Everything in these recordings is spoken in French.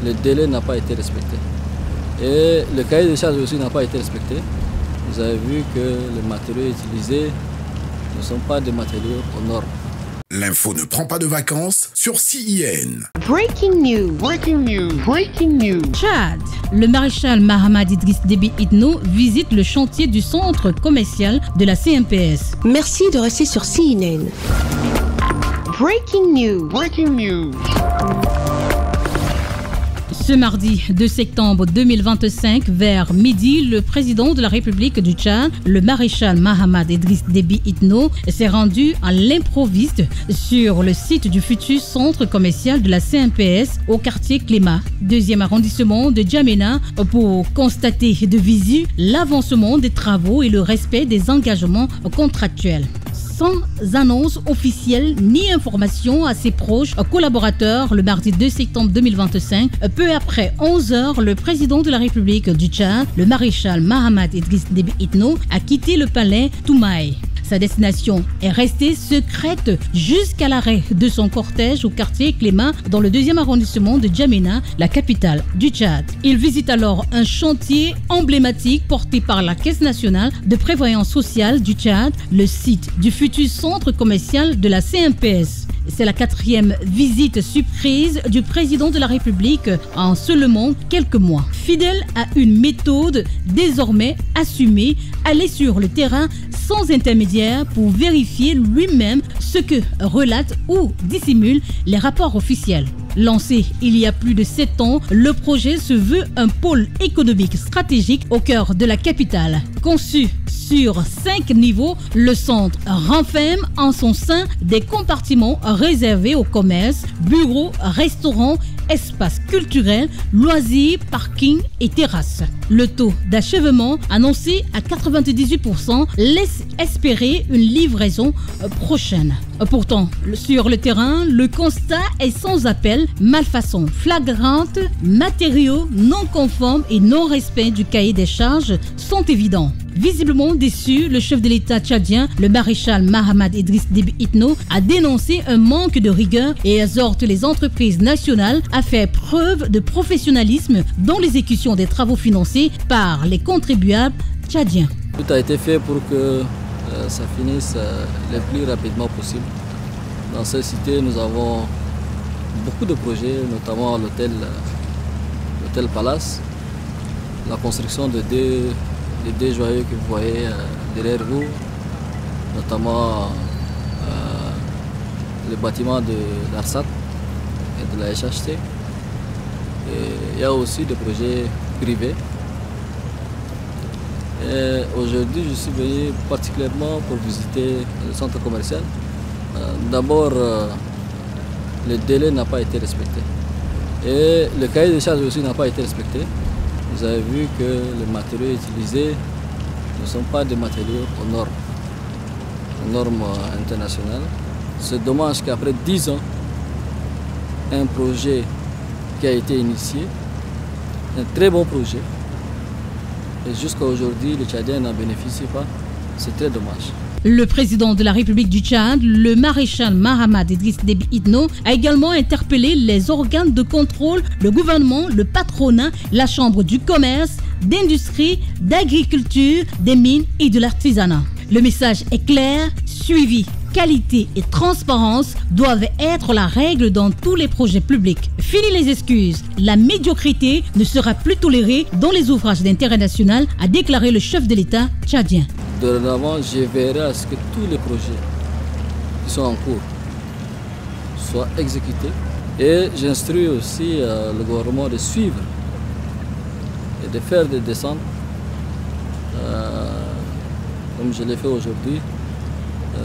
le délai n'a pas été respecté. Et le cahier de charges aussi n'a pas été respecté. Vous avez vu que les matériaux utilisés ne sont pas des matériaux aux normes. L'info ne prend pas de vacances sur CIN. Breaking news. Breaking news. Breaking news. Tchad. Le maréchal Mahamad Idriss Déby Itno visite le chantier du centre commercial de la CNPS. Merci de rester sur CIN. Breaking news. Breaking news. Ce mardi 2 septembre 2025, vers midi, le président de la République du Tchad, le maréchal Mahamad Idriss Déby Itno, s'est rendu à l'improviste sur le site du futur centre commercial de la CNPS au quartier Cléma, 2e arrondissement de Djamena, pour constater de visu l'avancement des travaux et le respect des engagements contractuels. Sans annonce officielle ni information à ses proches collaborateurs, le mardi 2 septembre 2025, peu après 11 heures, le président de la République du Tchad, le maréchal Mahamad Idriss Déby Itno, a quitté le palais Toumaï. Sa destination est restée secrète jusqu'à l'arrêt de son cortège au quartier Cléma dans le 2e arrondissement de Djamena, la capitale du Tchad. Il visite alors un chantier emblématique porté par la Caisse nationale de prévoyance sociale du Tchad, le site du futur centre commercial de la CNPS. C'est la 4e visite surprise du président de la République en seulement quelques mois. Fidèle à une méthode désormais assumée, aller sur le terrain sans intermédiaire pour vérifier lui-même ce que relatent ou dissimulent les rapports officiels. Lancé il y a plus de 7 ans, le projet se veut un pôle économique stratégique au cœur de la capitale. Conçu sur 5 niveaux, le centre renferme en son sein des compartiments réservés au commerce, bureaux, restaurants, espaces culturels, loisirs, parkings et terrasses. Le taux d'achèvement annoncé à 98% laisse espérer une livraison prochaine. Pourtant, sur le terrain, le constat est sans appel. Malfaçons flagrantes, matériaux non conformes et non-respect du cahier des charges sont évidents. Visiblement déçu, le chef de l'État tchadien, le maréchal Mahamad Idriss Déby Itno, a dénoncé un manque de rigueur et exhorte les entreprises nationales à faire preuve de professionnalisme dans l'exécution des travaux financés par les contribuables tchadiens. Tout a été fait pour que ça finisse le plus rapidement possible. Dans cette cité, nous avons beaucoup de projets, notamment l'hôtel Palace, la construction de deux joyaux que vous voyez derrière vous, notamment le bâtiment de l'ARSAT et de la HHT. Et il y a aussi des projets privés. Aujourd'hui, je suis venu particulièrement pour visiter le centre commercial. D'abord, le délai n'a pas été respecté. Et le cahier de charges aussi n'a pas été respecté. Vous avez vu que les matériaux utilisés ne sont pas des matériaux aux normes internationales. C'est dommage qu'après 10 ans, un projet qui a été initié, un très bon projet, et jusqu'à aujourd'hui, les Tchadiens n'en bénéficient pas. C'est très dommage. Le président de la République du Tchad, le maréchal Mahamad Idriss Déby Itno, a également interpellé les organes de contrôle, le gouvernement, le patronat, la chambre du commerce, d'industrie, d'agriculture, des mines et de l'artisanat. Le message est clair, suivi, qualité et transparence doivent être la règle dans tous les projets publics. Fini les excuses, la médiocrité ne sera plus tolérée dans les ouvrages d'intérêt national, a déclaré le chef de l'État tchadien. Dorénavant, je verrai à ce que tous les projets qui sont en cours soient exécutés. Et j'instruis aussi le gouvernement de suivre et de faire des descentes, comme je l'ai fait aujourd'hui,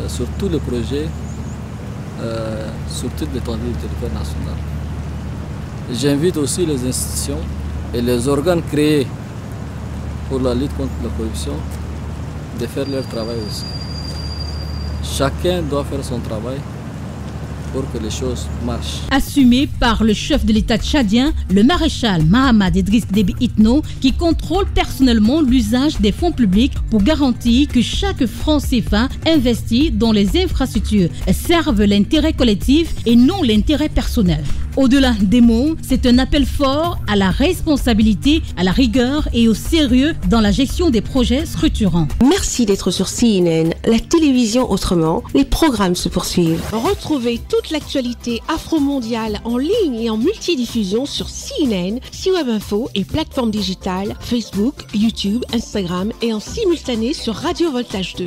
sur tous les projets, sur toute l'étendue du territoire national. J'invite aussi les institutions et les organes créés pour la lutte contre la corruption de faire leur travail aussi. Chacun doit faire son travail pour que les choses marchent. Assumé par le chef de l'État tchadien, le maréchal Mahamad Idriss Déby Itno, qui contrôle personnellement l'usage des fonds publics pour garantir que chaque franc CFA investi dans les infrastructures serve l'intérêt collectif et non l'intérêt personnel. Au-delà des mots, c'est un appel fort à la responsabilité, à la rigueur et au sérieux dans la gestion des projets structurants. Merci d'être sur CNN, la télévision autrement. Les programmes se poursuivent. Retrouvez toute l'actualité afro-mondiale en ligne et en multidiffusion sur CNN, C-Web Info et plateformes digitales, Facebook, YouTube, Instagram et en simultané sur Radio Voltage 2.